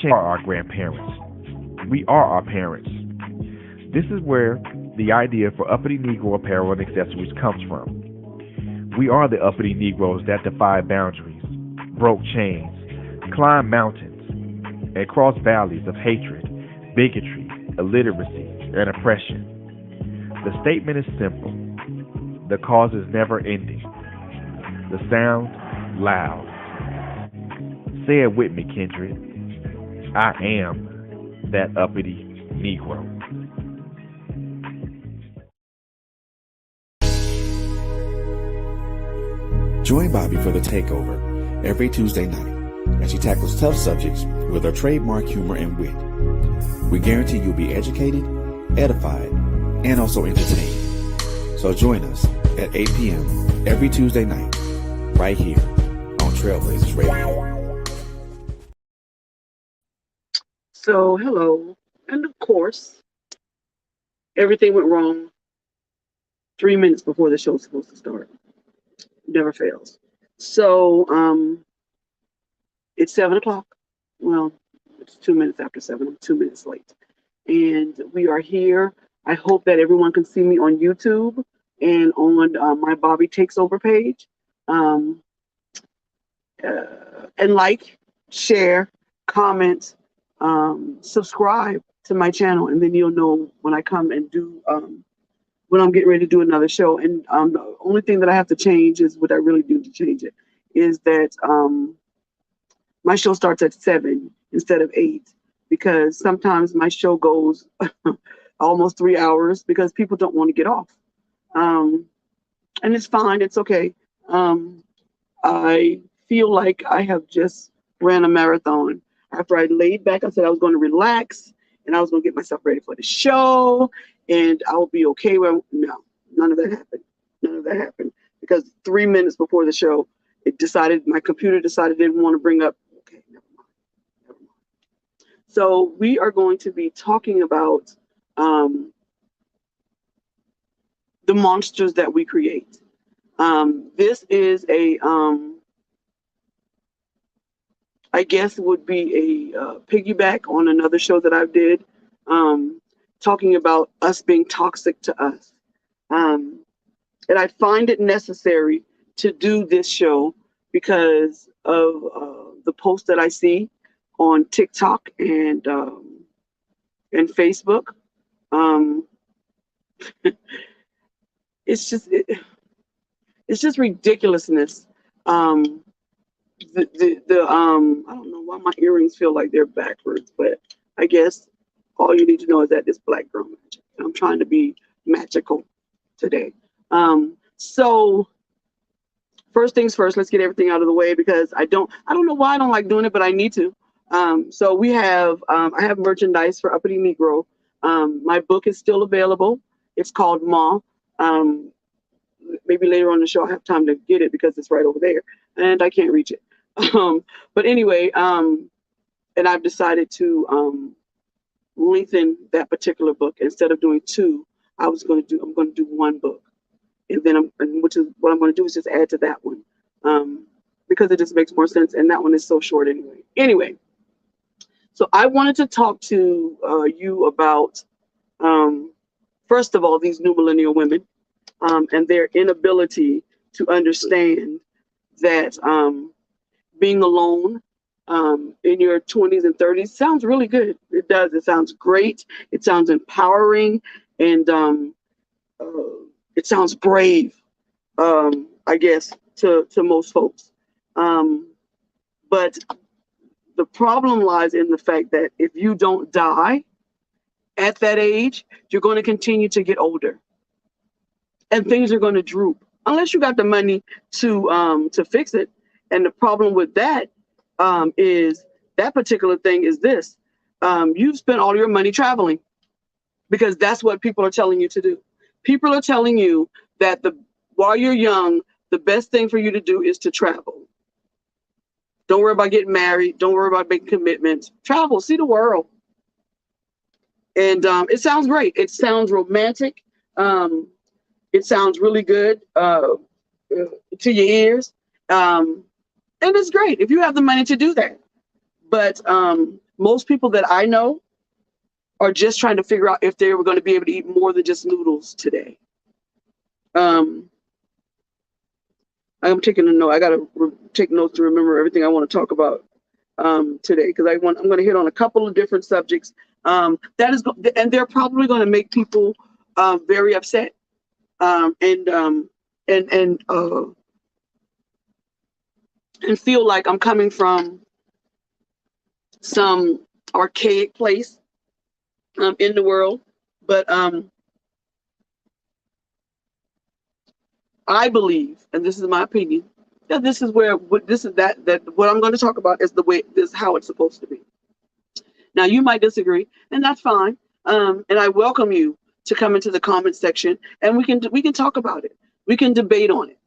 are our grandparents. We are our parents. This is where the idea for uppity Negro apparel and accessories comes from. We are the uppity Negroes that defy boundaries, broke chains, climbed mountains, and crossed valleys of hatred, bigotry, illiteracy, and oppression. The statement is simple. The cause is never ending. The sound, loud. Say it with me, Kendrick. I am that uppity Negro. Join Bobby for the takeover every Tuesday night as she tackles tough subjects with her trademark humor and wit. We guarantee you'll be educated, edified, and also entertained. So join us at 8 p.m. every Tuesday night, right here on Trailblazers Radio. So, hello. And of course, everything went wrong 3 minutes before the show's supposed to start. Never fails. So, it's 7 o'clock. Well, it's 2 minutes after 7. I'm 2 minutes late. And we are here. I hope that everyone can see me on YouTube and on my Bobby Takes Over page. And like, share, comment, subscribe to my channel, and then you'll know when I come and do when I'm getting ready to do another show. And the only thing that I have to change is what I really do to change it is that my show starts at 7 instead of 8, because sometimes my show goes almost 3 hours because people don't want to get off. And it's fine, it's okay. I feel like I have just ran a marathon. After I laid back, I said I was going to relax and I was going to get myself ready for the show and I'll be okay. Well, no, none of that happened. None of that happened because 3 minutes before the show, my computer decided it didn't want to bring up. Okay, never mind. Never mind. So we are going to be talking about the monsters that we create. This is I guess would be a piggyback on another show that I did, talking about us being toxic to us. And I find it necessary to do this show because of the posts that I see on TikTok and Facebook. It's just ridiculousness. I don't know why my earrings feel like they're backwards, but I guess all you need to know is that it's Black Girl Magic. I'm trying to be magical today. So first things first, let's get everything out of the way because I don't know why I don't like doing it, but I need to. So we have I have merchandise for Uppity Negro. My book is still available. It's called Ma. Maybe later on the show I'll have time to get it because it's right over there and I can't reach it. But anyway, and I've decided to lengthen that particular book. Instead of doing two, I'm going to do one book. And then which is what I'm going to do is just add to that one. Because it just makes more sense. And that one is so short anyway. Anyway, so I wanted to talk to you about, first of all, these new millennial women and their inability to understand that being alone in your 20s and 30s sounds really good. It does. It sounds great. It sounds empowering. And it sounds brave, I guess, to most folks. But the problem lies in the fact that if you don't die at that age, you're going to continue to get older. And things are going to droop unless you got the money to fix it. And the problem with that is that particular thing is this. You've spent all your money traveling because that's what people are telling you to do. People are telling you that while you're young, the best thing for you to do is to travel. Don't worry about getting married. Don't worry about making commitments. Travel, see the world. And it sounds great. It sounds romantic. It sounds really good to your ears. And it's great if you have the money to do that. But Most people that I know are just trying to figure out if they were going to be able to eat more than just noodles today. I'm taking a note. I got to take notes to remember everything I want to talk about today, because I'm going to hit on a couple of different subjects and they're probably going to make people very upset and feel like I'm coming from some archaic place in the world. But I believe, and this is my opinion, that this is what I'm going to talk about is how it's supposed to be. Now, you might disagree, and that's fine. And I welcome you to come into the comment section, and we can talk about it. We can debate on it.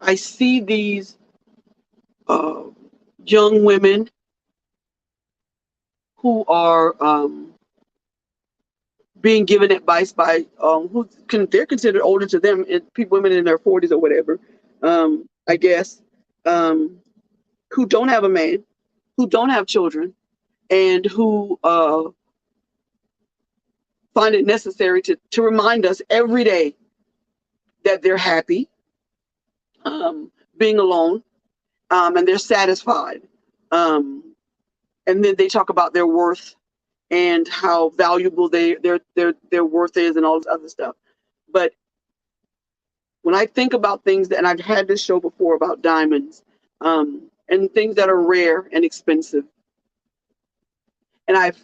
I see these young women who are being given advice by they're considered older to them, women in their 40s or whatever, I guess, who don't have a man, who don't have children, and who find it necessary to remind us every day that they're happy being alone, and they're satisfied. And then they talk about their worth and how valuable their worth is and all this other stuff. But when I think about things and I've had this show before about diamonds, and things that are rare and expensive, and I've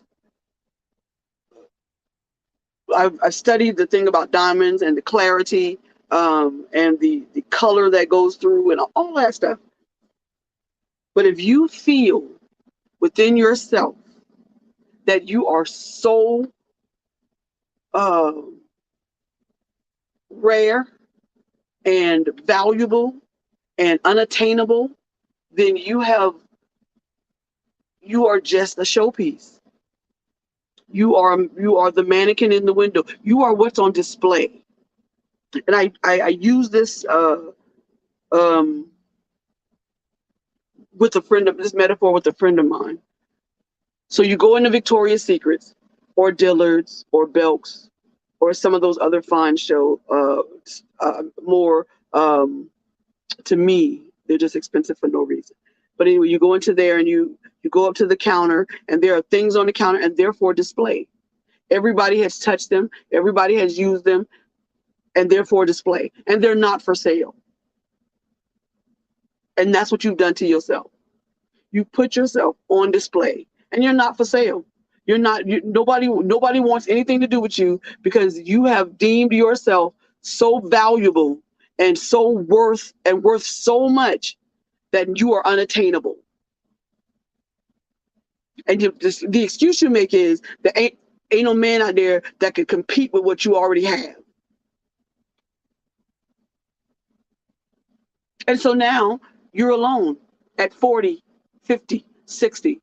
studied the thing about diamonds and the clarity and the color that goes through and all that stuff. But if you feel within yourself that you are so rare and valuable and unattainable, then you are just a showpiece. You are the mannequin in the window. You are what's on display. And I use this with this metaphor with a friend of mine. So you go into Victoria's Secrets or Dillard's or Belk's or some of those other fine show, more, to me, they're just expensive for no reason. But anyway, you go into there and you go up to the counter, and there are things on the counter and therefore display. Everybody has touched them. Everybody has used them, and therefore display. And they're not for sale. And that's what you've done to yourself. You put yourself on display, and you're not for sale. You're not. Nobody wants anything to do with you because you have deemed yourself so valuable and so worth so much that you are unattainable. And the excuse you make is that ain't no man out there that could compete with what you already have. And so now you're alone at 40, 50, 60.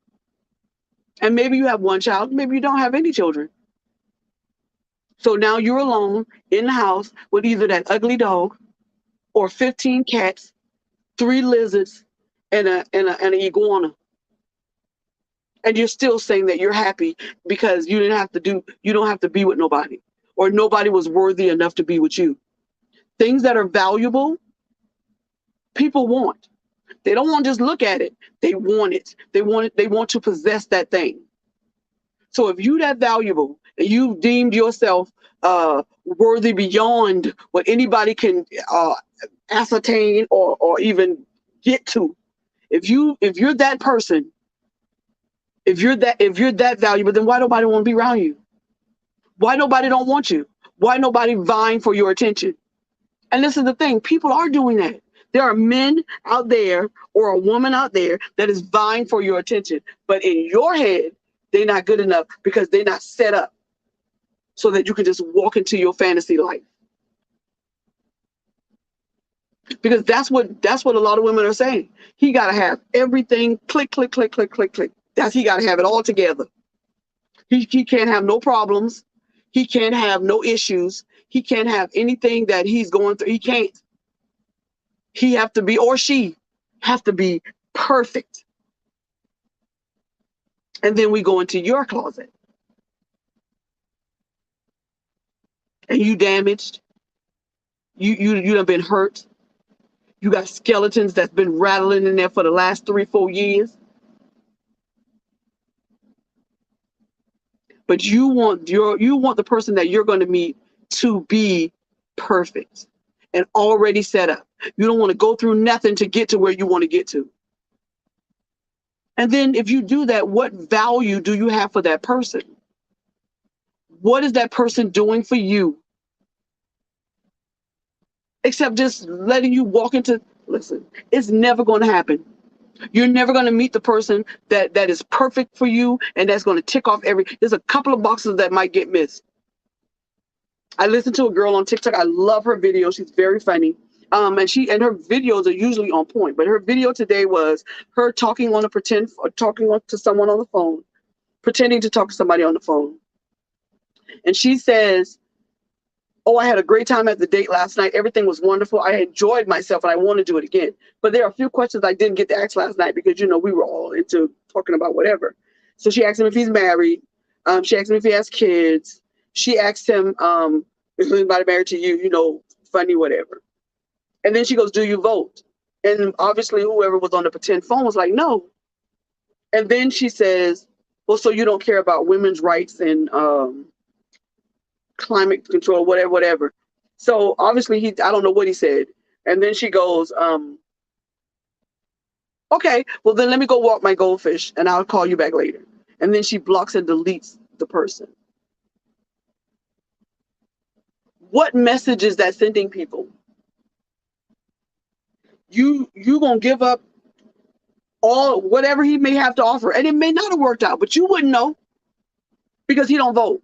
And maybe you have one child, maybe you don't have any children. So now you're alone in the house with either that ugly dog or 15 cats, 3 lizards, and an iguana. And you're still saying that you're happy because you don't have to be with nobody, or nobody was worthy enough to be with you. Things that are valuable, people want. They don't want to just look at it. They want it. They want to possess that thing. So if you that valuable and you've deemed yourself worthy beyond what anybody can ascertain or even get to, if you're that person, if you're that valuable, then why nobody want to be around you? Why nobody don't want you? Why nobody vying for your attention? And this is the thing, people are doing that. There are men out there or a woman out there that is vying for your attention. But in your head, they're not good enough because they're not set up so that you can just walk into your fantasy life. Because that's what a lot of women are saying. He got to have everything click, click, click, click, click, click. He got to have it all together. He can't have no problems. He can't have no issues. He can't have anything that he's going through. He can't. He have to be, or she have to be perfect. And then we go into your closet and you damaged. You done been hurt. You got skeletons that's been rattling in there for the last 3-4 years. But you want the person that you're going to meet to be perfect and already set up. You don't want to go through nothing to get to where you want to get to. And then if you do that, what value do you have for that person? What is that person doing for you? Except just letting you walk into, listen, it's never going to happen. You're never going to meet the person that is perfect for you and that's going to tick off there's a couple of boxes that might get missed. I listened to a girl on TikTok. I love her video. She's very funny. And her videos are usually on point. But her video today was her talking to someone on the phone, pretending to talk to somebody on the phone. And she says, oh, I had a great time at the date last night. Everything was wonderful. I enjoyed myself and I want to do it again. But there are a few questions I didn't get to ask last night because, we were all into talking about whatever. So she asked him if he's married. She asked him if he has kids. She asked him, is anybody married to you? Funny, whatever. And then she goes, do you vote? And obviously whoever was on the pretend phone was like, no. And then she says, well, so you don't care about women's rights and climate control, whatever. So obviously I don't know what he said. And then she goes, okay, well then let me go walk my goldfish and I'll call you back later. And then she blocks and deletes the person. What message is that sending people? You gonna give up all whatever he may have to offer, and it may not have worked out, but you wouldn't know because he don't vote.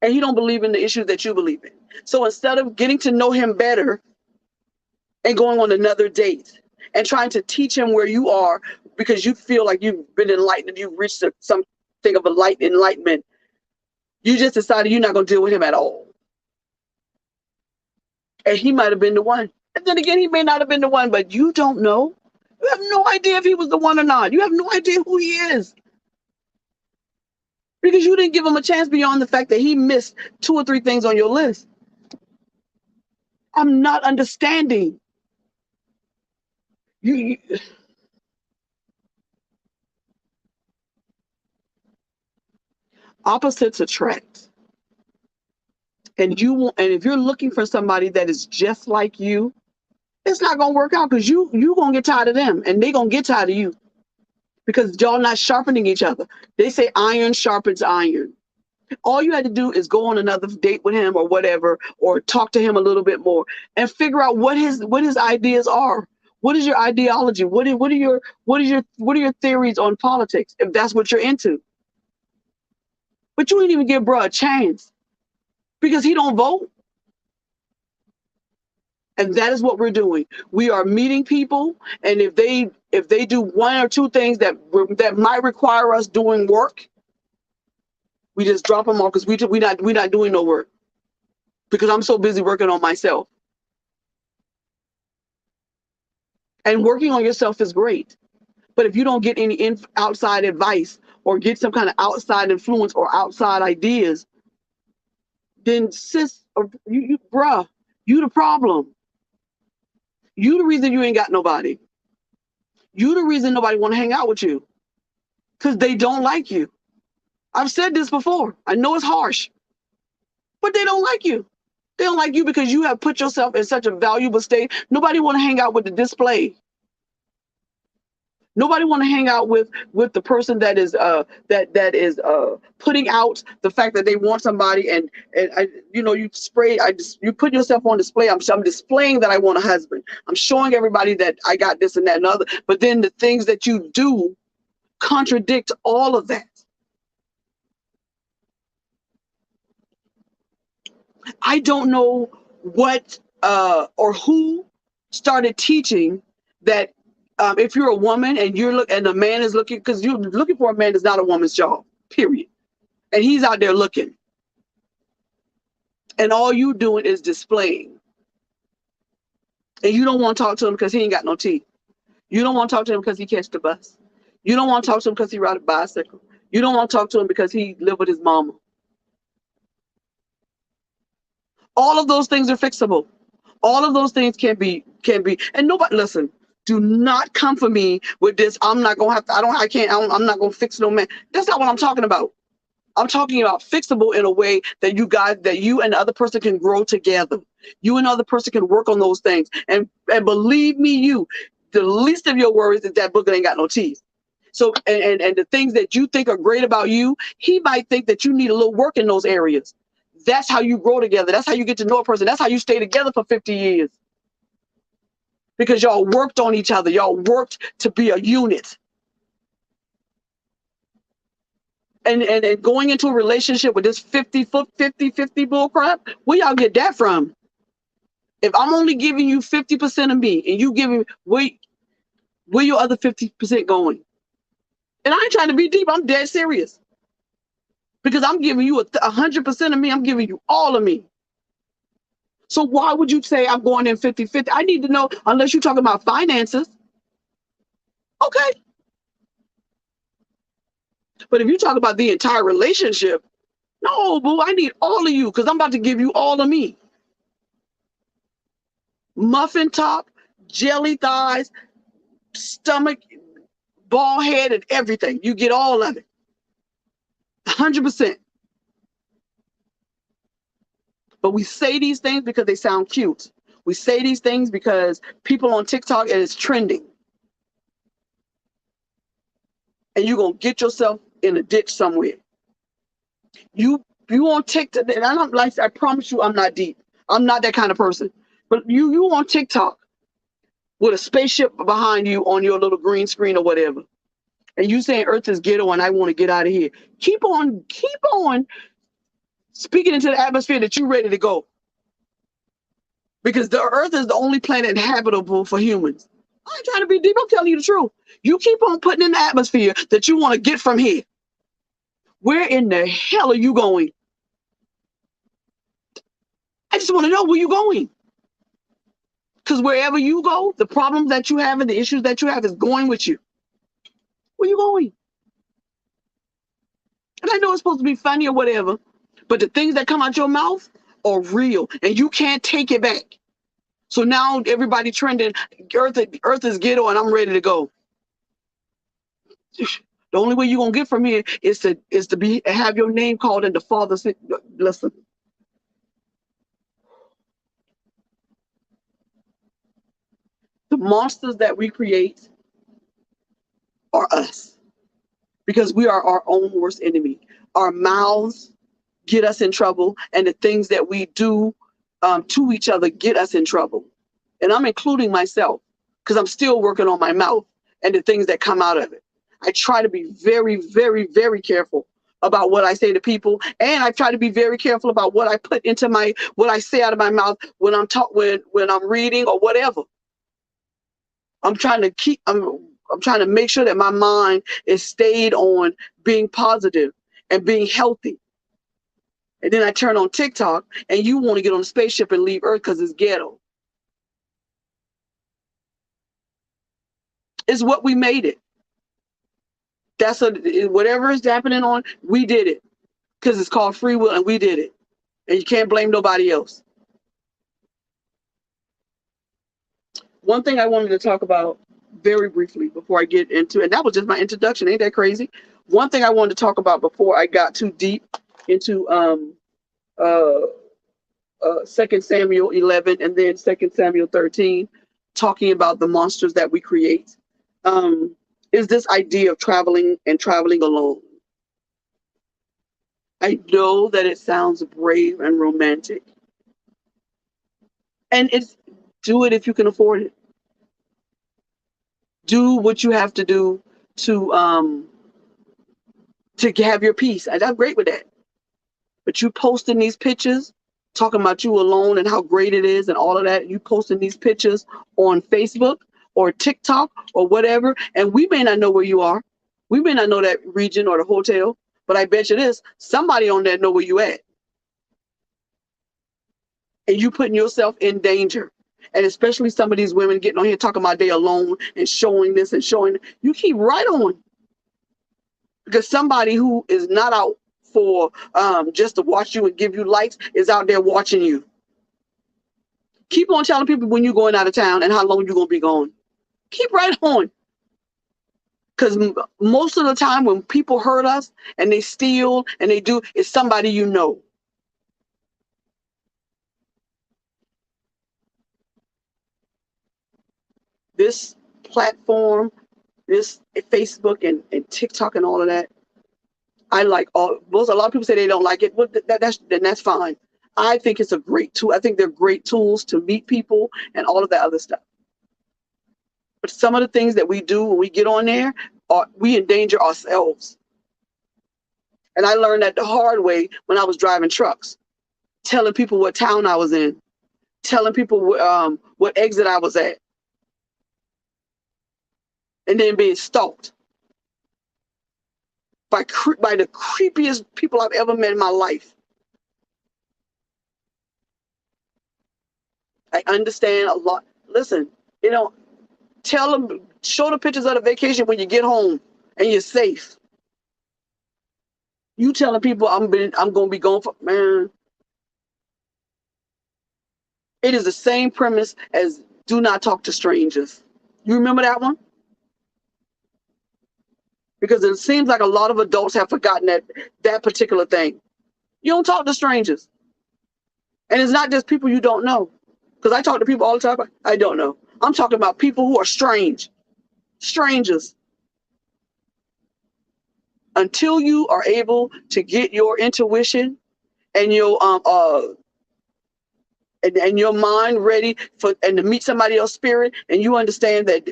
And he don't believe in the issues that you believe in. So instead of getting to know him better and going on another date and trying to teach him where you are because you feel like you've been enlightened, you've reached something of enlightenment, you just decided you're not going to deal with him at all. And he might have been the one. And then again, he may not have been the one, but you don't know. You have no idea if he was the one or not. You have no idea who he is. Because you didn't give him a chance beyond the fact that he missed 2 or 3 things on your list. I'm not understanding. Opposites attract. And if you're looking for somebody that is just like you, it's not gonna work out because you gonna get tired of them and they gonna get tired of you. Because y'all not sharpening each other. They say iron sharpens iron. All you had to do is go on another date with him or whatever, or talk to him a little bit more and figure out what his ideas are. What is your ideology? What are your theories on politics, if that's what you're into? But you ain't even give bro a chance because he don't vote. And that is what we're doing. We are meeting people, and if they do 1 or 2 things that might require us doing work, we just drop them off because we're not doing no work because I'm so busy working on myself. And working on yourself is great, but if you don't get any outside advice or get some kind of outside influence or outside ideas, then sis, bruh, you the problem. You the reason you ain't got nobody. You the reason nobody want to hang out with you because they don't like you. I've said this before. I know it's harsh, but they don't like you. They don't like you because you have put yourself in such a valuable state. Nobody want to hang out with the display. Nobody want to hang out with the person that is putting out the fact that they want somebody and you put yourself on display. I'm displaying that I want a husband. I'm showing everybody that I got this and that and other. But then the things that you do contradict all of that. I don't know what or who started teaching that. If you're a woman and and a man is looking, because you're looking for a man is not a woman's job, period. And he's out there looking. And all you doing is displaying. And you don't want to talk to him because he ain't got no teeth. You don't want to talk to him because he catch the bus. You don't want to talk to him because he ride a bicycle. You don't want to talk to him because he live with his mama. All of those things are fixable. All of those things can be, and nobody, listen, do not come for me with this. I'm not going to have to, I'm not going to fix no man. That's not what I'm talking about. I'm talking about fixable in a way that you and the other person can grow together. You and the other person can work on those things. And believe me, the least of your worries is that book ain't got no teeth. So, and the things that you think are great about you, he might think that you need a little work in those areas. That's how you grow together. That's how you get to know a person. That's how you stay together for 50 years. Because y'all worked on each other. Y'all worked to be a unit. And going into a relationship with this 50 bull crap, where y'all get that from? If I'm only giving you 50% of me and you giving where your other 50% going? And I ain't trying to be deep. I'm dead serious. Because I'm giving you 100% of me. I'm giving you all of me. So why would you say I'm going in 50-50? I need to know, unless you're talking about finances. Okay. But if you talk about the entire relationship, no, boo, I need all of you because I'm about to give you all of me. Muffin top, jelly thighs, stomach, bald head, and everything. You get all of it. 100%. But we say these things because they sound cute. We say these things because people on TikTok, it is trending. And you're going to get yourself in a ditch somewhere. You on TikTok, and I promise you, I'm not deep. I'm not that kind of person. But you on TikTok with a spaceship behind you on your little green screen or whatever. And you saying Earth is ghetto and I want to get out of here. Keep on speaking into the atmosphere that you're ready to go. Because the Earth is the only planet habitable for humans. I ain't trying to be deep. I'm telling you the truth. You keep on putting in the atmosphere that you want to get from here. Where in the hell are you going? I just want to know where you're going. Because wherever you go, the problems that you have and the issues that you have is going with you. Where you going? And I know it's supposed to be funny or whatever, but the things that come out your mouth are real and you can't take it back. So now everybody trending, Earth is ghetto and I'm ready to go. The only way you're going to get from here is to have your name called in the Father's. Listen. The monsters that we create are us because we are our own worst enemy. Our mouths get us in trouble, and the things that we do to each other get us in trouble. And I'm including myself because I'm still working on my mouth and the things that come out of it. I try to be very, very, very careful about what I say to people, and I try to be very careful about what I put into what I say out of my mouth when I'm when I'm reading or whatever. I'm trying to make sure that my mind is stayed on being positive and being healthy. And then I turn on TikTok and you want to get on a spaceship and leave Earth because it's ghetto. It's what we made it. Whatever is happening on, we did it because it's called free will and we did it. And you can't blame nobody else. One thing I wanted to talk about very briefly before I get into, and that was just my introduction. Ain't that crazy? One thing I wanted to talk about before I got too deep into 2 Samuel 11 and then 2 Samuel 13, talking about the monsters that we create, is this idea of traveling alone. I know that it sounds brave and romantic. And do it if you can afford it. Do what you have to do to have your peace. I'm great with that. But you posting these pictures, talking about you alone and how great it is and all of that, you posting these pictures on Facebook or TikTok or whatever, and we may not know where you are. We may not know that region or the hotel, but I bet you this, somebody on there know where you at. And you putting yourself in danger. And especially some of these women getting on here talking about they alone and showing this and showing. You keep right on. Because somebody who is not out for just to watch you and give you likes is out there watching you. Keep on telling people when you're going out of town and how long you're going to be gone. Keep right on. Because most of the time when people hurt us and they steal and they do, it's somebody you know. This platform, this Facebook and TikTok and all of that, I like all. A lot of people say they don't like it. Well, that's fine. I think it's a great tool. I think they're great tools to meet people and all of that other stuff. But some of the things that we do when we get on there, we endanger ourselves. And I learned that the hard way when I was driving trucks, telling people what town I was in, telling people what exit I was at, and then being stalked by the creepiest people I've ever met in my life. I understand a lot. Listen, tell them, show the pictures of the vacation when you get home and you're safe. You telling people I'm going to be gone for, man. It is the same premise as do not talk to strangers. You remember that one? Because it seems like a lot of adults have forgotten that particular thing. You don't talk to strangers. And it's not just people you don't know. Because I talk to people all the time I don't know. I'm talking about people who are strange. Strangers. Until you are able to get your intuition and your and your mind ready and to meet somebody else's spirit, and you understand that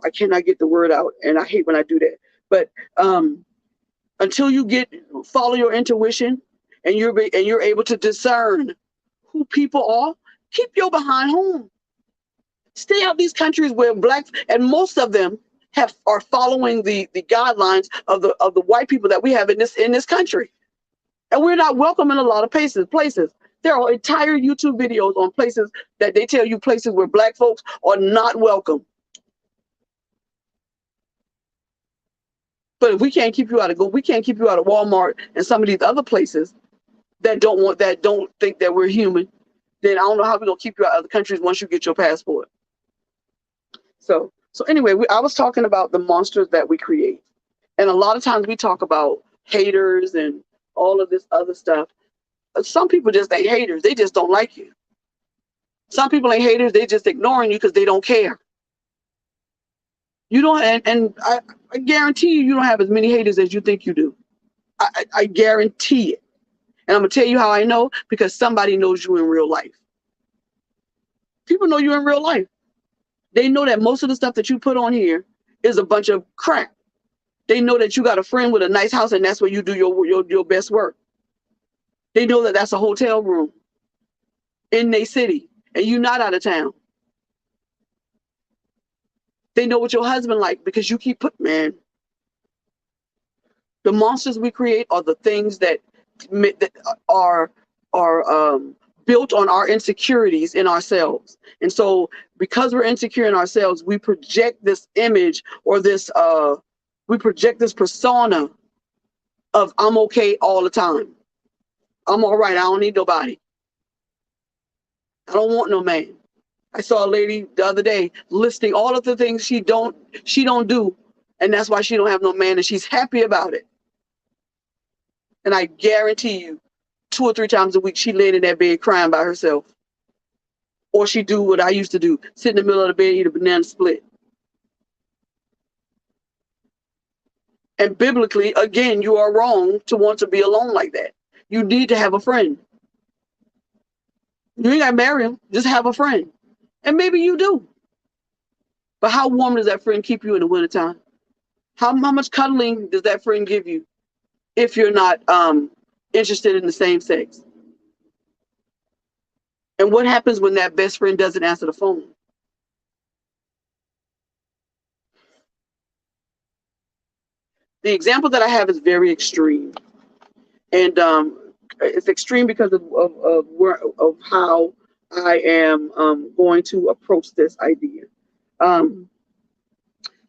I cannot get the word out, and I hate when I do that. But until you follow your intuition and you're able to discern who people are, keep your behind home. Stay out these countries where blacks, and most of them are following the guidelines of the white people that we have in this country, and we're not welcome in a lot of places. There are entire YouTube videos on places that they tell you places where black folks are not welcome. But if we can't keep you out of Walmart and some of these other places that don't think that we're human, then I don't know how we're gonna keep you out of other countries once you get your passport. So anyway, I was talking about the monsters that we create. And a lot of times we talk about haters and all of this other stuff. Some people just ain't haters. They just don't like you. Some people ain't haters. They just ignoring you because they don't care. You don't, and I guarantee you don't have as many haters as you think you do. I guarantee it. And I'm going to tell you how I know, because somebody knows you in real life. People know you in real life. They know that most of the stuff that you put on here is a bunch of crap. They know that you got a friend with a nice house and that's where you do your best work. They know that that's a hotel room in their city and you're not out of town. They know what your husband like because you keep man. The monsters we create are the things that are built on our insecurities in ourselves. And so because we're insecure in ourselves, we project this image or we project this persona of I'm okay all the time. I'm all right. I don't need nobody. I don't want no man. I saw a lady the other day listing all of the things she don't do, and that's why she don't have no man, and she's happy about it. And I guarantee you, 2 or 3 times a week, she laid in that bed crying by herself. Or she do what I used to do, sit in the middle of the bed, eat a banana split. And biblically, again, you are wrong to want to be alone like that. You need to have a friend. You ain't got to marry him, just have a friend. And maybe you do. But how warm does that friend keep you in the wintertime? How much cuddling does that friend give you if you're not interested in the same sex? And what happens when that best friend doesn't answer the phone? The example that I have is very extreme. And it's extreme because of how I am going to approach this idea. Um,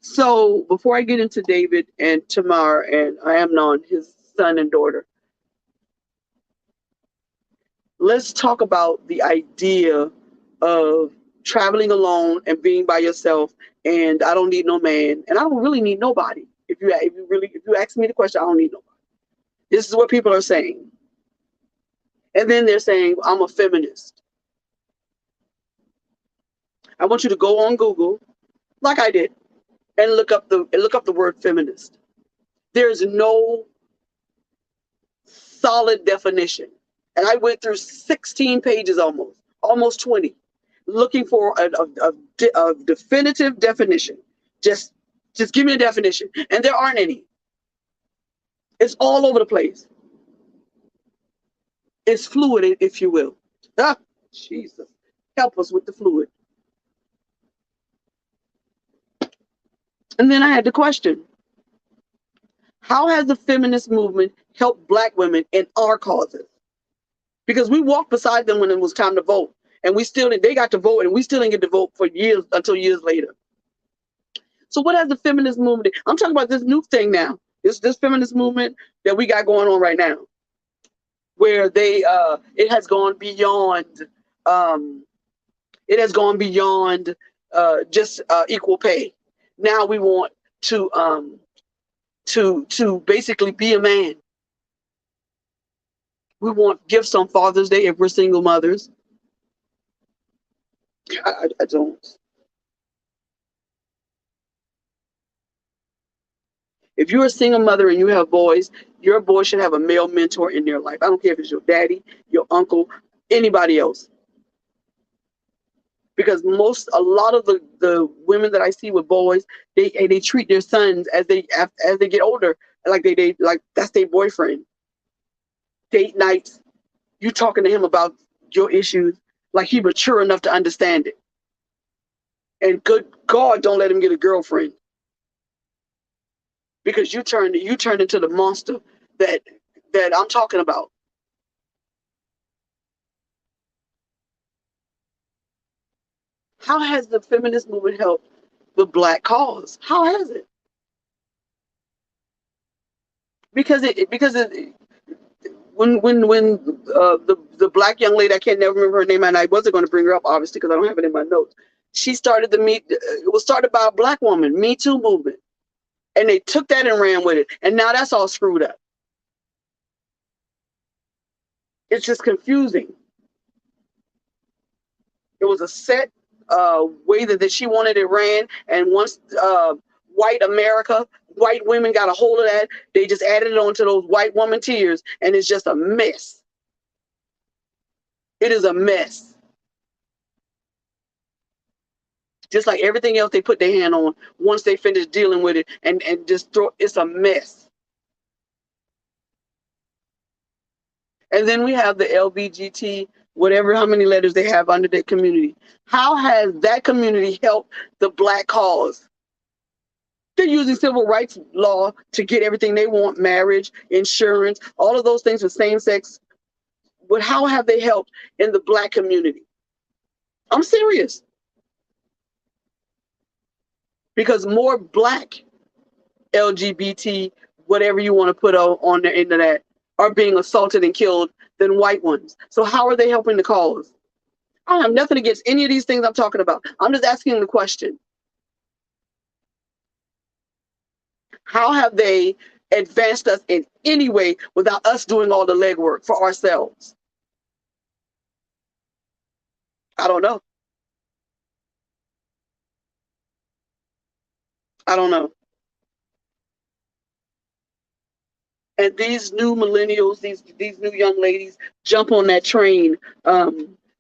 so before I get into David and Tamar and Amnon, his son and daughter, let's talk about the idea of traveling alone and being by yourself. And I don't need no man, and I don't really need nobody. If you ask me the question, I don't need nobody. This is what people are saying, and then they're saying I'm a feminist. I want you to go on Google, like I did, and look up the word feminist. There's no solid definition, and I went through 16 pages, almost 20, looking for a definitive definition. Just give me a definition, and there aren't any. It's all over the place. It's fluid, if you will. Ah, Jesus, help us with the fluid. And then I had the question: how has the feminist movement helped Black women in our causes? Because we walked beside them when it was time to vote, and they got to vote, and we still didn't get to vote for years until years later. So what has the feminist movement? I'm talking about this new thing now. This feminist movement that we got going on right now, where it has gone beyond just equal pay. Now we want to basically be a man. We want gifts on Father's Day if we're single mothers. I don't. If you're a single mother and you have boys, your boy should have a male mentor in their life. I don't care if it's your daddy, your uncle, anybody else. Because a lot of the women that I see with boys, they treat their sons as they get older, like like that's their boyfriend. Date nights, you talking to him about your issues, like he mature enough to understand it. And good God, don't let him get a girlfriend, because you turned into the monster that I'm talking about. How has the feminist movement helped the Black cause? How has it? Because when the Black young lady, I can't never remember her name, and I wasn't going to bring her up obviously because I don't have it in my notes. She started it was started by a Black woman, Me Too movement, and they took that and ran with it, and now that's all screwed up. It's just confusing. It was a set way that she wanted it ran, and once white women got a hold of that, they just added it onto those white woman tears, and it's just a mess. It is a mess. Just like everything else they put their hand on, once they finish dealing with it and just it's a mess. And then we have the LBGT, whatever, how many letters they have under that community. How has that community helped the Black cause? They're using civil rights law to get everything they want, marriage, insurance, all of those things for same sex. But how have they helped in the Black community? I'm serious. Because more Black LGBT, whatever you want to put on the internet, are being assaulted and killed than white ones. So how are they helping the cause? I have nothing against any of these things I'm talking about. I'm just asking the question. How have they advanced us in any way without us doing all the legwork for ourselves? I don't know. I don't know. And these new millennials, these new young ladies jump on that train of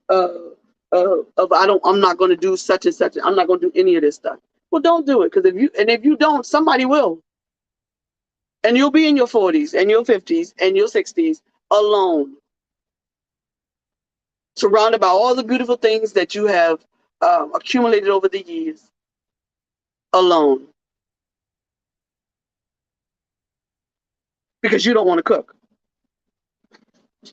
I'm not going to do such and such. I'm not going to do any of this stuff. Well, don't do it, because if you don't, somebody will. And you'll be in your 40s and your 50s and your 60s alone, surrounded by all the beautiful things that you have accumulated over the years, alone. Because you don't want to cook. I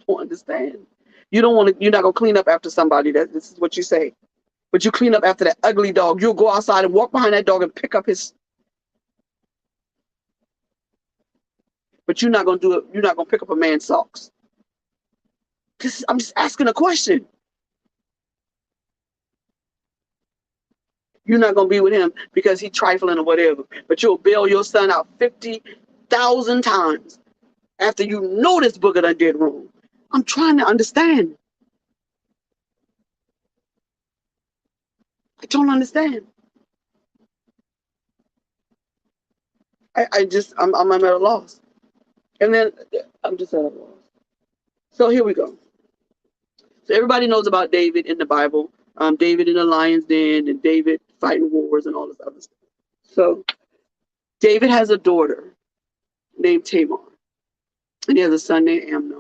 don't understand. You don't want to. You're not gonna clean up after somebody. This is what you say. But you clean up after that ugly dog. You'll go outside and walk behind that dog and pick up his. But you're not gonna do it. You're not gonna pick up a man's socks. I'm just asking a question. You're not gonna be with him because he's trifling or whatever. But you'll bail your son out 50,000 times after you know this booger done did wrong. I'm trying to understand. I don't understand. I'm at a loss. And then I'm just at a loss. So here we go. So everybody knows about David in the Bible. David in the lion's den and David fighting wars and all this other stuff. So David has a daughter named Tamar. And he has a son named Amnon.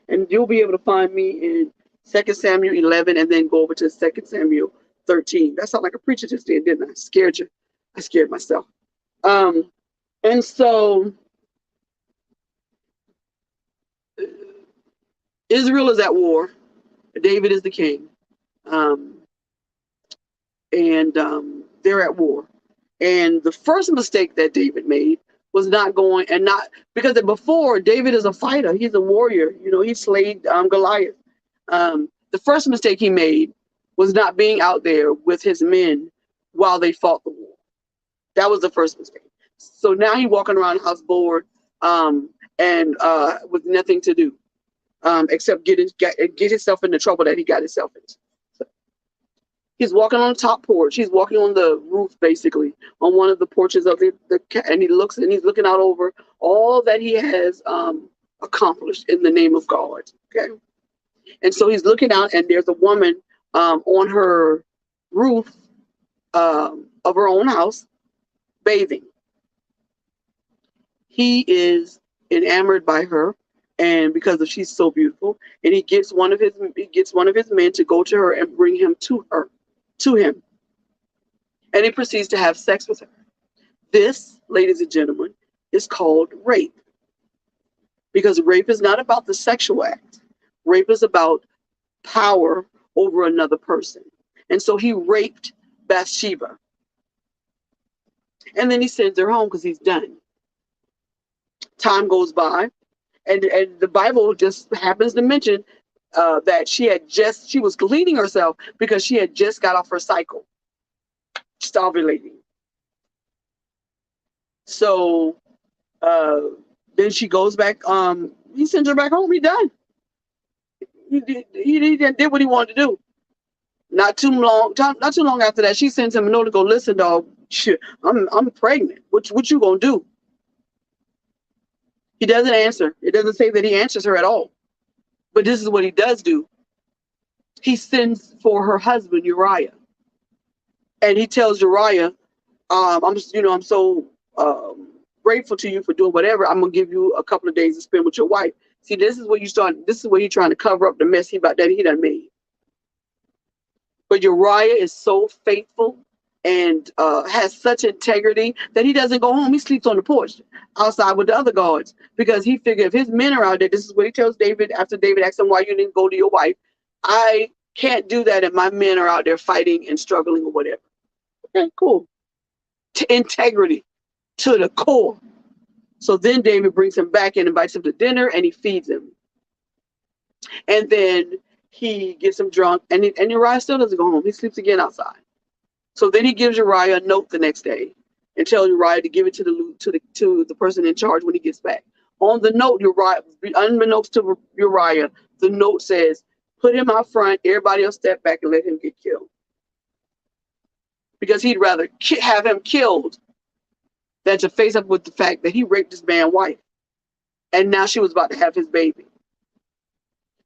And you'll be able to find me in 2 Samuel 11 and then go over to 2 Samuel 13. That sounded like a preacher just did, didn't I? Scared you. I scared myself. And so Israel is at war. David is the king. They're at war. And the first mistake that David made was not going and not because before David is a fighter, he's a warrior. You know, he slayed Goliath. The first mistake he made was not being out there with his men while they fought the war. That was the first mistake. So now he's walking around the house bored with nothing to do except get himself into trouble that he got himself into. So he's walking on the top porch. He's walking on the roof, basically, on one of the porches of and he's looking out over all that he has accomplished in the name of God. Okay, and so he's looking out, and there's a woman on her roof of her own house bathing. He is enamored by her, and because she's so beautiful, and he gets one of his men to go to her and bring him to him, and he proceeds to have sex with her. This, ladies and gentlemen, is called rape, because rape is not about the sexual act. Rape is about power over another person, and so he raped Bathsheba, and then he sends her home because he's done. Time goes by, and the Bible just happens to mention that she was cleaning herself because she had just got off her cycle, just ovulating. So then she goes back. He sends her back home. He done. He did what he wanted to do. Not too long after that, she sends him a note to go, listen, dog, I'm pregnant. What you gonna do? He doesn't answer. It doesn't say that he answers her at all. But this is what he does do. He sends for her husband, Uriah. And he tells Uriah, I'm so grateful to you for doing whatever. I'm gonna give you a couple of days to spend with your wife. See, this is where you're trying to cover up the mess he done made. But Uriah is so faithful and has such integrity that he doesn't go home. He sleeps on the porch outside with the other guards because he figured if his men are out there, this is what he tells David after David asks him why you didn't go to your wife. I can't do that if my men are out there fighting and struggling or whatever. Okay, cool. Integrity to the core. So then David brings him back and invites him to dinner and he feeds him. And then he gets him drunk and Uriah still doesn't go home. He sleeps again outside. So then he gives Uriah a note the next day and tells Uriah to give it to the person in charge when he gets back. On the note, Uriah, unbeknownst to Uriah, the note says, put him out front, everybody else step back and let him get killed. Because he'd rather have him killed than to face up with the fact that he raped his man's wife. And now she was about to have his baby.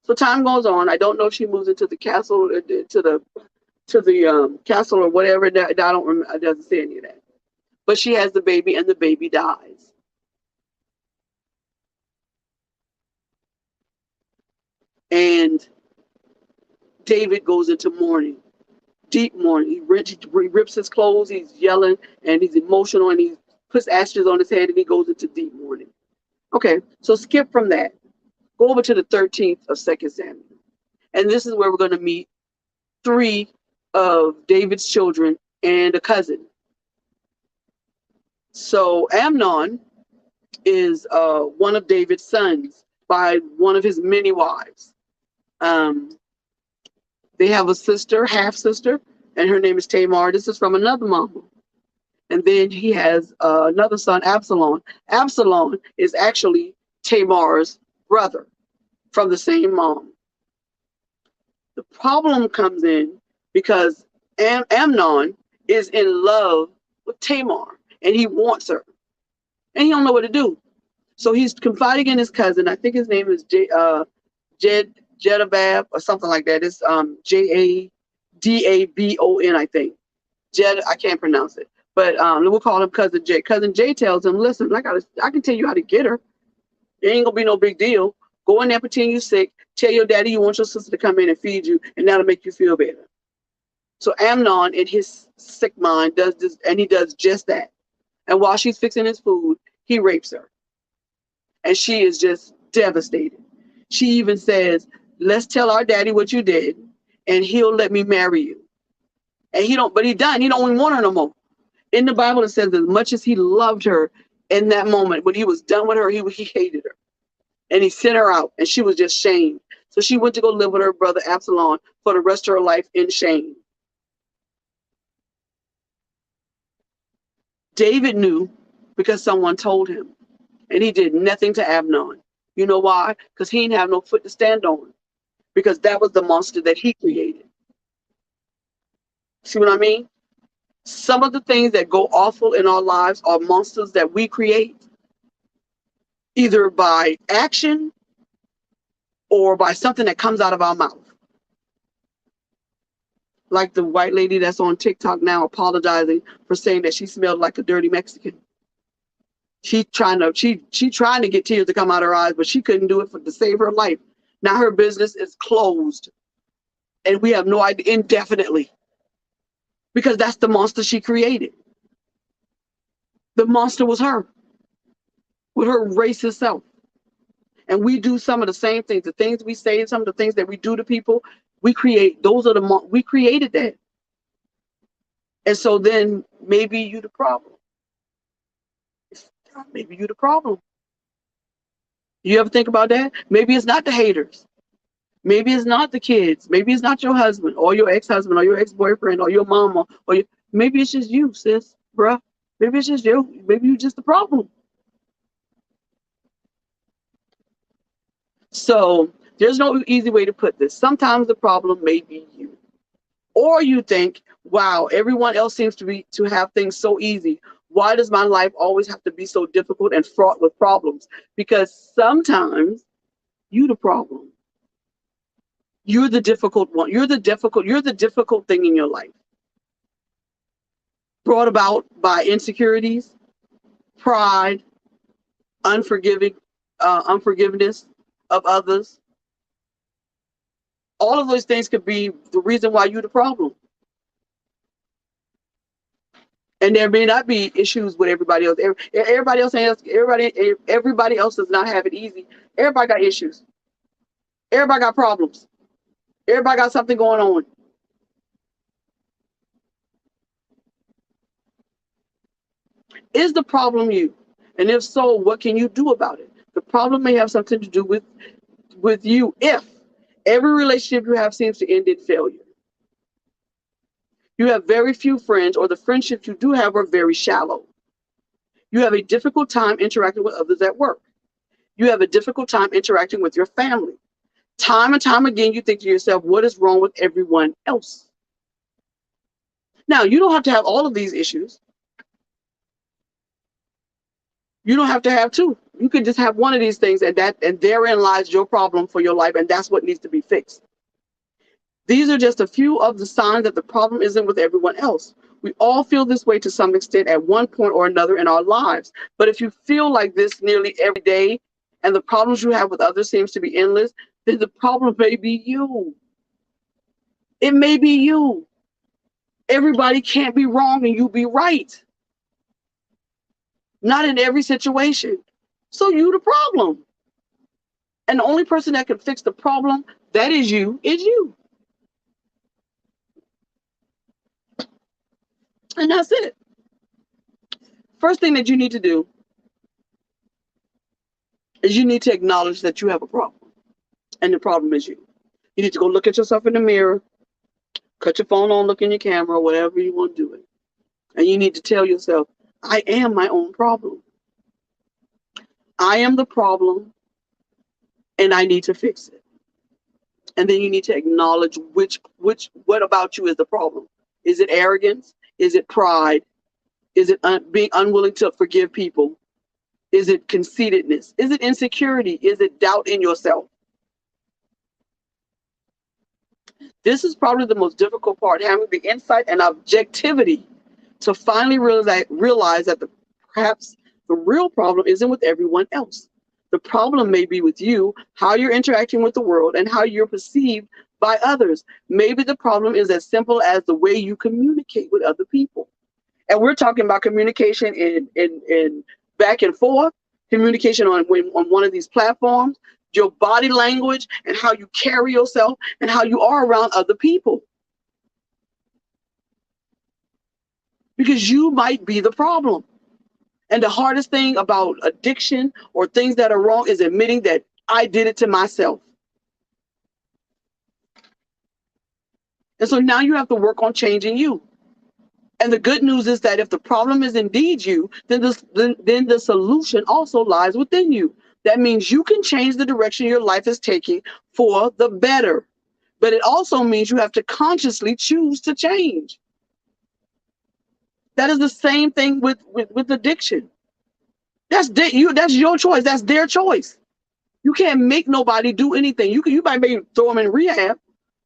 So time goes on. I don't know if she moves into the castle, to the castle or whatever. I don't remember. It doesn't say any of that. But she has the baby and the baby dies. And David goes into mourning, deep mourning. He rips his clothes, he's yelling, and he's emotional, and he puts ashes on his head, and he goes into deep mourning. Okay, so skip from that. Go over to the 13th of 2 Samuel. And this is where we're going to meet 3 of David's children and a cousin. So Amnon is one of David's sons by one of his many wives. They have a sister, half sister, and her name is Tamar. This is from another mama. And then he has another son, Absalom. Absalom is actually Tamar's brother from the same mom. The problem comes in because Amnon is in love with Tamar, and he wants her, and he don't know what to do. So he's confiding in his cousin. I think his name is Jedabab or something like that. It's Jadabon, I think. I can't pronounce it, but we'll call him Cousin Jay. Cousin Jay tells him, "Listen, I can tell you how to get her. It ain't gonna be no big deal. Go in there, pretend you're sick. Tell your daddy you want your sister to come in and feed you, and that'll make you feel better." So Amnon, in his sick mind, does this, and he does just that. And while she's fixing his food, he rapes her, and she is just devastated. She even says, "Let's tell our daddy what you did, and he'll let me marry you." And he don't even want her no more. In the Bible, it says as much as he loved her in that moment, when he was done with her, he hated her. And he sent her out, and she was just shamed. So she went to go live with her brother Absalom for the rest of her life in shame. David knew because someone told him, and he did nothing to Amnon. You know why? Because he didn't have no foot to stand on, because that was the monster that he created. See what I mean? Some of the things that go awful in our lives are monsters that we create, either by action or by something that comes out of our mouth. Like the white lady that's on TikTok now apologizing for saying that she smelled like a dirty Mexican. She trying to get tears to come out of her eyes, but she couldn't do it to save her life. Now her business is closed, and we have no idea, indefinitely, because that's the monster she created. The monster was her, with her racist self. And we do some of the same things. The things we say, some of the things that we do to people, we create. We created that. And so then maybe you the problem. Maybe you the problem. You ever think about that? Maybe it's not the haters. Maybe it's not the kids. Maybe it's not your husband or your ex-husband or your ex-boyfriend or your mama. Maybe it's just you, sis, bruh. Maybe it's just you. Maybe you're just the problem. So there's no easy way to put this. Sometimes the problem may be you. Or you think, wow, everyone else seems to have things so easy. Why does my life always have to be so difficult and fraught with problems? Because sometimes you're the problem. You're the difficult one. You're the difficult thing in your life. Brought about by insecurities, pride, unforgiveness of others. All of those things could be the reason why you're the problem. And there may not be issues with everybody else. Everybody else does not have it easy. Everybody got issues. Everybody got problems. Everybody got something going on. Is the problem you? And if so, what can you do about it? The problem may have something to do with you if every relationship you have seems to end in failure. You have very few friends, or the friendships you do have are very shallow. You have a difficult time interacting with others at work. You have a difficult time interacting with your family. Time and time again, you think to yourself, what is wrong with everyone else? Now, you don't have to have all of these issues. You don't have to have two. You can just have one of these things, and therein lies your problem for your life, and that's what needs to be fixed. These are just a few of the signs that the problem isn't with everyone else. We all feel this way to some extent at one point or another in our lives. But if you feel like this nearly every day, and the problems you have with others seems to be endless, then the problem may be you. It may be you. Everybody can't be wrong and you be right. Not in every situation. So you the problem. And the only person that can fix the problem that is you. And that's it. First thing that you need to do is you need to acknowledge that you have a problem. And the problem is you. You need to go look at yourself in the mirror, cut your phone on, look in your camera, whatever you want to do it. And you need to tell yourself, I am my own problem. I am the problem, and I need to fix it. And then you need to acknowledge what about you is the problem. Is it arrogance? Is it pride? Is it being unwilling to forgive people? Is it conceitedness? Is it insecurity? Is it doubt in yourself? This is probably the most difficult part, having the insight and objectivity to finally realize that perhaps the real problem isn't with everyone else. The problem may be with you, how you're interacting with the world, and how you're perceived by others. Maybe the problem is as simple as the way you communicate with other people. And we're talking about communication in back and forth, communication on one of these platforms, your body language and how you carry yourself and how you are around other people. Because you might be the problem. And the hardest thing about addiction or things that are wrong is admitting that I did it to myself. And so now you have to work on changing you. And the good news is that if the problem is indeed you, then the solution also lies within you. That means you can change the direction your life is taking for the better. But it also means you have to consciously choose to change. That is the same thing with addiction. That's your choice. That's their choice. You can't make nobody do anything. You might maybe throw them in rehab,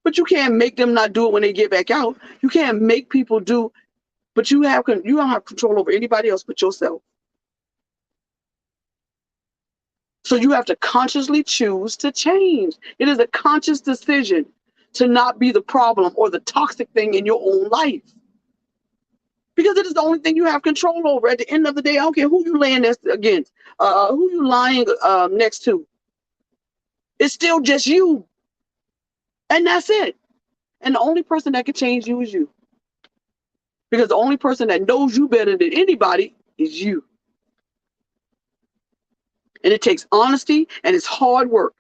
but you can't make them not do it when they get back out. You can't make people do, but you don't have control over anybody else but yourself. So you have to consciously choose to change. It is a conscious decision to not be the problem or the toxic thing in your own life. Because it is the only thing you have control over. At the end of the day, I don't care who you laying against, who you lying next to. It's still just you. And that's it. And the only person that can change you is you. Because the only person that knows you better than anybody is you. And it takes honesty and it's hard work.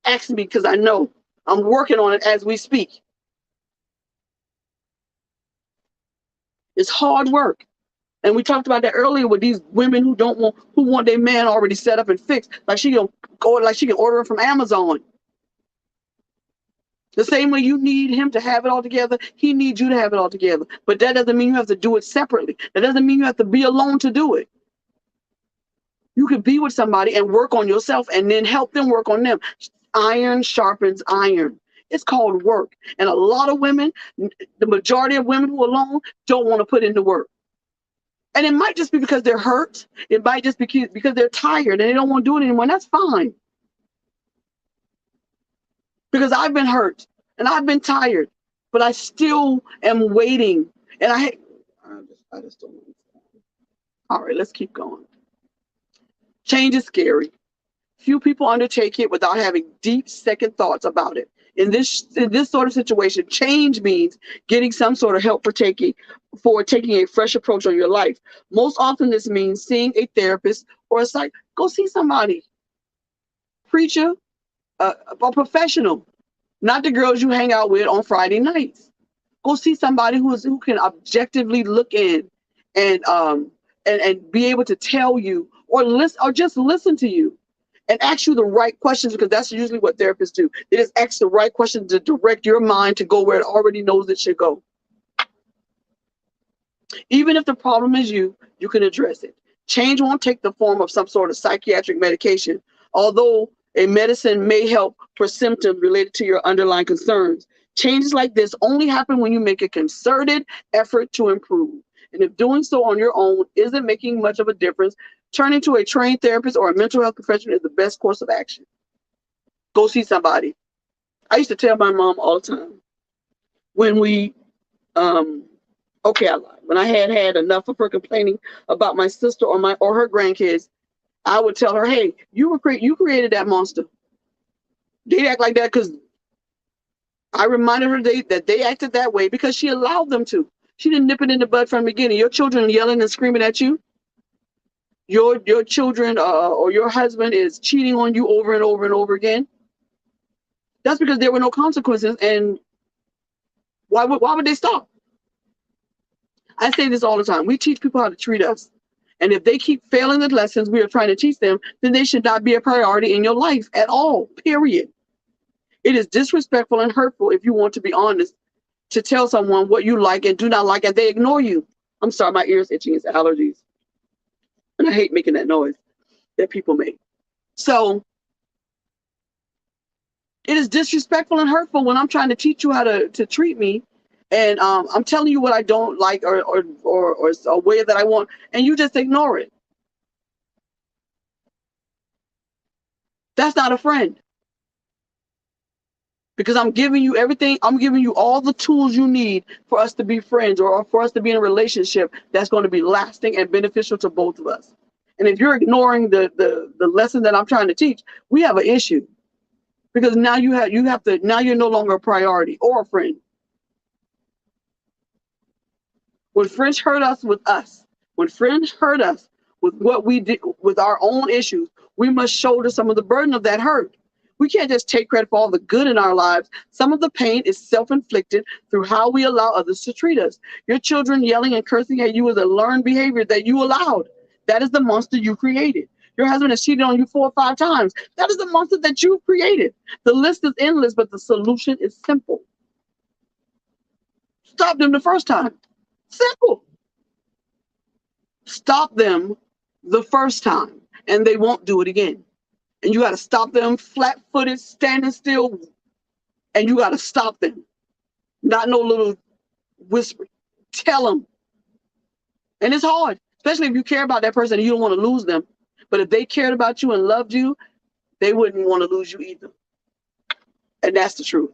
Ask me, because I know I'm working on it as we speak. It's hard work. And we talked about that earlier with these women who want their man already set up and fixed. Like she can order it from Amazon. The same way you need him to have it all together, he needs you to have it all together. But that doesn't mean you have to do it separately. That doesn't mean you have to be alone to do it. You can be with somebody and work on yourself and then help them work on them. Iron sharpens iron. It's called work. And a lot of women, the majority of women who are alone, don't want to put in the work. And it might just be because they're hurt. It might just be because they're tired and they don't want to do it anymore. And that's fine. Because I've been hurt and I've been tired, but I still am waiting. And I just don't understand. All right, let's keep going. Change is scary. Few people undertake it without having deep second thoughts about it. In this sort of situation, change means getting some sort of help for taking a fresh approach on your life. Most often this means seeing a therapist or a psych. Go see somebody. Preacher, a professional, not the girls you hang out with on Friday nights. Go see somebody who can objectively look in and be able to tell you or just listen to you. And ask you the right questions, because that's usually what therapists do. They just ask the right questions to direct your mind to go where it already knows it should go. Even if the problem is you can address it. Change won't take the form of some sort of psychiatric medication, although a medicine may help for symptoms related to your underlying concerns. Changes like this only happen when you make a concerted effort to improve. And if doing so on your own isn't making much of a difference, turning to a trained therapist or a mental health professional is the best course of action. Go see somebody. I used to tell my mom all the time when when I had enough of her complaining about my sister or her grandkids, I would tell her, hey, you created that monster. They act like that because I reminded her that they acted that way because she allowed them to. She didn't nip it in the bud from the beginning. Your children yelling and screaming at you. Your children or your husband is cheating on you over and over and over again. That's because there were no consequences. And why would they stop? I say this all the time. We teach people how to treat us. And if they keep failing the lessons we are trying to teach them, then they should not be a priority in your life at all, period. It is disrespectful and hurtful, if you want to be honest, to tell someone what you like and do not like, and they ignore you. I'm sorry, my ears itching. It's allergies. And I hate making that noise that people make. So it is disrespectful and hurtful when I'm trying to teach you how to treat me. And I'm telling you what I don't like or a way that I want, and you just ignore it. That's not a friend. Because I'm giving you everything. I'm giving you all the tools you need for us to be friends or for us to be in a relationship that's going to be lasting and beneficial to both of us. And if you're ignoring the lesson that I'm trying to teach, we have an issue. Because now now you're no longer a priority or a friend. When friends hurt us, when friends hurt us with what we did with our own issues, we must shoulder some of the burden of that hurt. We can't just take credit for all the good in our lives. Some of the pain is self-inflicted through how we allow others to treat us. Your children yelling and cursing at you is a learned behavior that you allowed. That is the monster you created. Your husband has cheated on you 4 or 5 times. That is the monster that you created. The list is endless, but the solution is simple. Stop them the first time. Simple. Stop them the first time, and they won't do it again. And you got to stop them flat-footed, standing still, and you got to stop them. Not no little whisper. Tell them. And it's hard, especially if you care about that person and you don't want to lose them. But if they cared about you and loved you, they wouldn't want to lose you either. And that's the truth.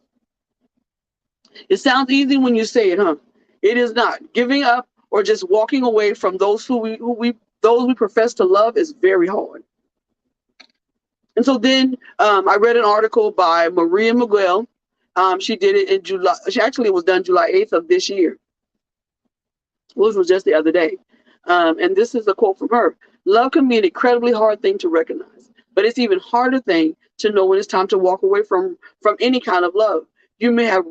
It sounds easy when you say it, huh? It is not. Giving up or just walking away from those we profess to love is very hard. And so then I read an article by Maria Miguel. She did it in July. It was done July 8th of this year, which was just the other day. And this is a quote from her. Love can be an incredibly hard thing to recognize, but it's even harder thing to know when it's time to walk away from any kind of love. You may have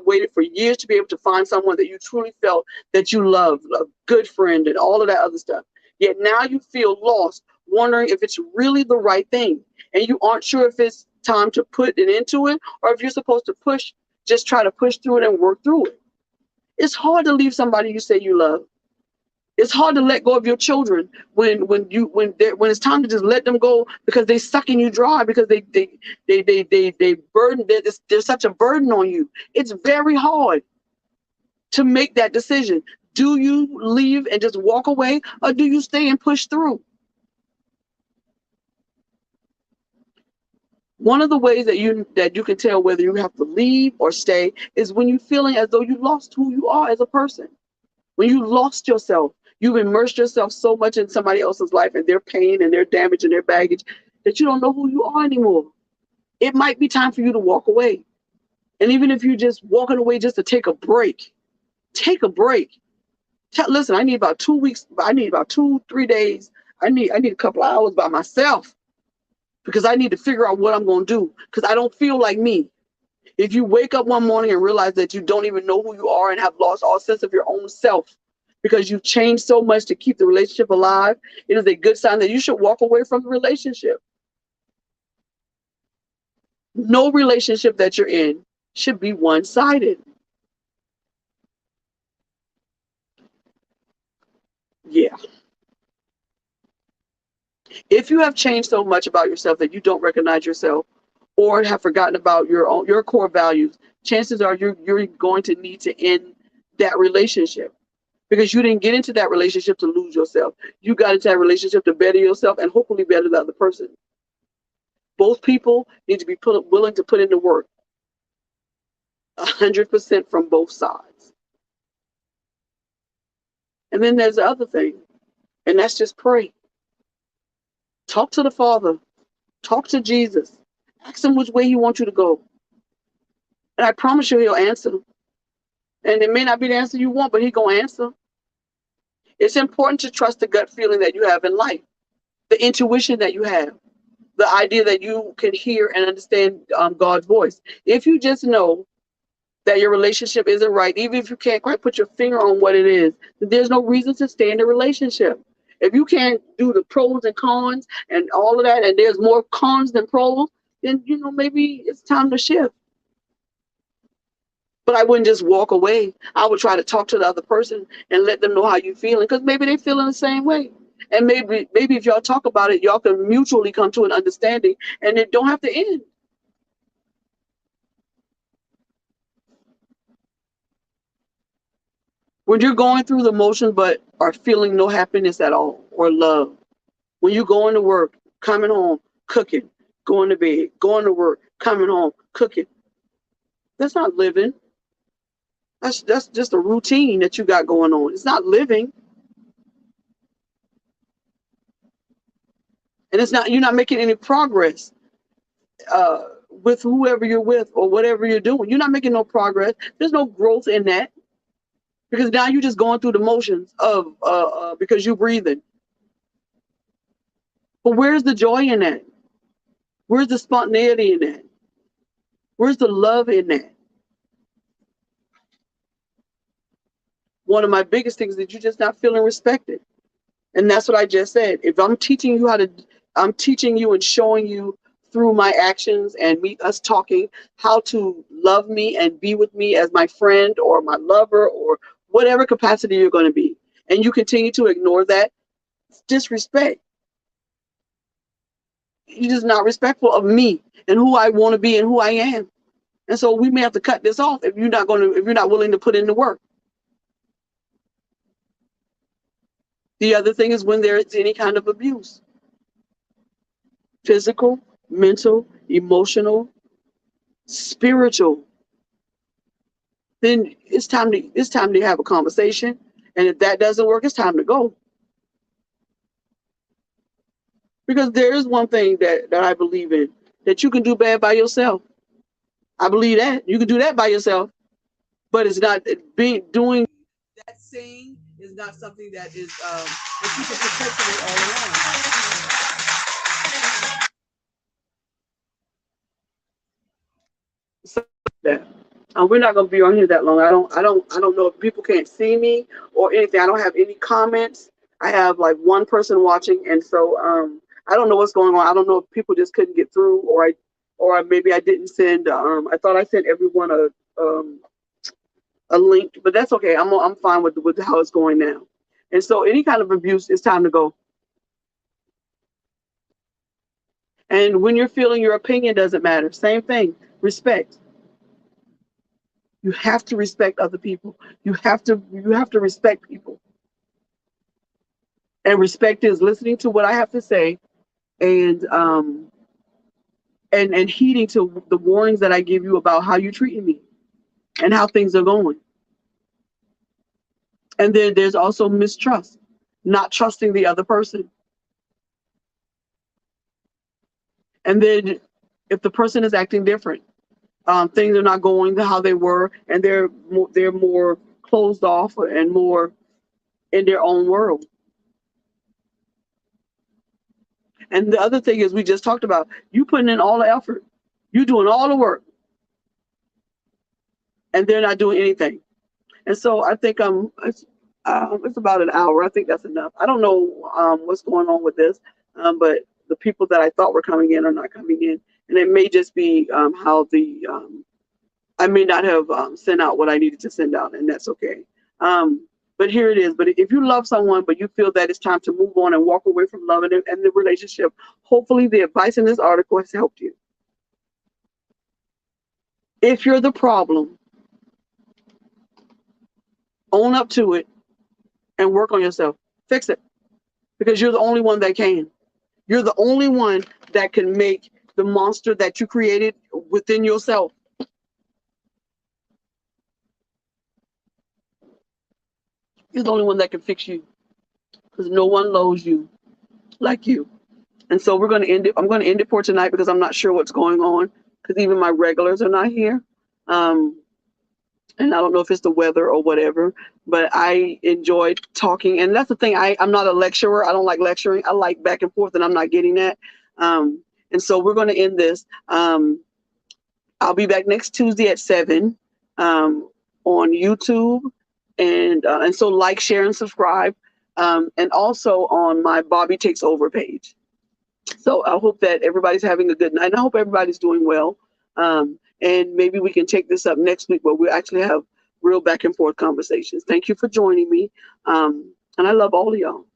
waited for years to be able to find someone that you truly felt that you loved, a good friend, and all of that other stuff. Yet now you feel lost, wondering if it's really the right thing, and you aren't sure if it's time to put it into it or if you're supposed to try to push through it and work through it. It's hard to leave somebody you say you love. It's hard to let go of your children when it's time to just let them go because they're sucking you dry because there's such a burden on you. It's very hard to make that decision. Do you leave and just walk away, or do you stay and push through? One of the ways that you can tell whether you have to leave or stay is when you're feeling as though you lost who you are as a person. When you lost yourself, you've immersed yourself so much in somebody else's life and their pain and their damage and their baggage that you don't know who you are anymore. It might be time for you to walk away. And even if you're just walking away just to take a break, take a break. Listen, I need about 2 weeks. I need about 2-3 days. I need a couple of hours by myself because I need to figure out what I'm going to do because I don't feel like me. If you wake up one morning and realize that you don't even know who you are and have lost all sense of your own self because you've changed so much to keep the relationship alive, it is a good sign that you should walk away from the relationship. No relationship that you're in should be one-sided. Yeah. If you have changed so much about yourself that you don't recognize yourself or have forgotten about your core values, chances are you're going to need to end that relationship because you didn't get into that relationship to lose yourself. You got into that relationship to better yourself and hopefully better the other person. Both people need to be willing to put in the work 100% from both sides. And then there's the other thing, and that's just pray. Talk to the Father. Talk to Jesus. Ask him which way he wants you to go. And I promise you he'll answer. And it may not be the answer you want, but he's going to answer. It's important to trust the gut feeling that you have in life, the intuition that you have, the idea that you can hear and understand God's voice. If you just know that your relationship isn't right, even if you can't quite put your finger on what it is, then there's no reason to stay in the relationship. If you can't do the pros and cons and all of that, and there's more cons than pros, then maybe it's time to shift. But I wouldn't just walk away. I would try to talk to the other person and let them know how you're feeling, because maybe they're feeling the same way. And maybe if y'all talk about it, y'all can mutually come to an understanding, and it don't have to end. When you're going through the motions but are feeling no happiness at all or love, when you're going to work, coming home, cooking, going to bed, going to work, coming home, cooking, that's not living. That's just a routine that you got going on. It's not living. And you're not making any progress with whoever you're with or whatever you're doing. You're not making no progress. There's no growth in that, because now you're just going through the motions of because you're breathing. But where's the joy in that? Where's the spontaneity in that? Where's the love in that? One of my biggest things is that you're just not feeling respected. And that's what I just said. If I'm teaching you I'm teaching you and showing you through my actions and us talking how to love me and be with me as my friend or my lover or whatever capacity you're going to be, and you continue to ignore that, it's disrespect. You're just not respectful of me and who I want to be and who I am. And so we may have to cut this off if you're not willing to put in the work. The other thing is when there is any kind of abuse, physical, mental, emotional, spiritual, then it's time to have a conversation. And if that doesn't work, it's time to go. Because there is one thing that I believe in, that you can do bad by yourself. I believe that you can do that by yourself, but it's not doing that same is not something that is that you can perpetuate all around. So that we're not going to be on here that long. I don't know if people can't see me or anything. I don't have any comments. I have like one person watching, and so I don't know what's going on. I don't know if people just couldn't get through, or maybe I didn't send. I thought I sent everyone a link, but that's okay. I'm fine with how it's going now. And so any kind of abuse, it's time to go. And when you're feeling your opinion doesn't matter, same thing. Respect. You have to respect other people. You have to respect people. And respect is listening to what I have to say, and heeding to the warnings that I give you about how you're treating me and how things are going. And then there's also mistrust, not trusting the other person. And then if the person is acting different, things are not going how they were, and they're more closed off and more in their own world. And the other thing is, we just talked about, you putting in all the effort, you doing all the work, and they're not doing anything. And so I think it's about an hour. I think that's enough. I don't know what's going on with this, but the people that I thought were coming in are not coming in, and it may just be how I may not have sent out what I needed to send out, and that's okay. But here it is. But if you love someone, but you feel that it's time to move on and walk away from love and the relationship, hopefully the advice in this article has helped you. If you're the problem, own up to it and work on yourself. Fix it, because you're the only one that can. You're the only one that can make the monster that you created within yourself. You're the only one that can fix you, because no one loves you like you. And so we're going to end it. I'm going to end it for tonight because I'm not sure what's going on because even my regulars are not here. And I don't know if it's the weather or whatever, but I enjoyed talking. And that's the thing. I'm not a lecturer. I don't like lecturing. I like back and forth, and I'm not getting that. And so we're going to end this. I'll be back next Tuesday at 7 on YouTube. And so like, share, and subscribe. And also on my Bobby Takes Over page. So I hope that everybody's having a good night. And I hope everybody's doing well. And maybe we can take this up next week where we actually have real back and forth conversations. Thank you for joining me. And I love all of y'all.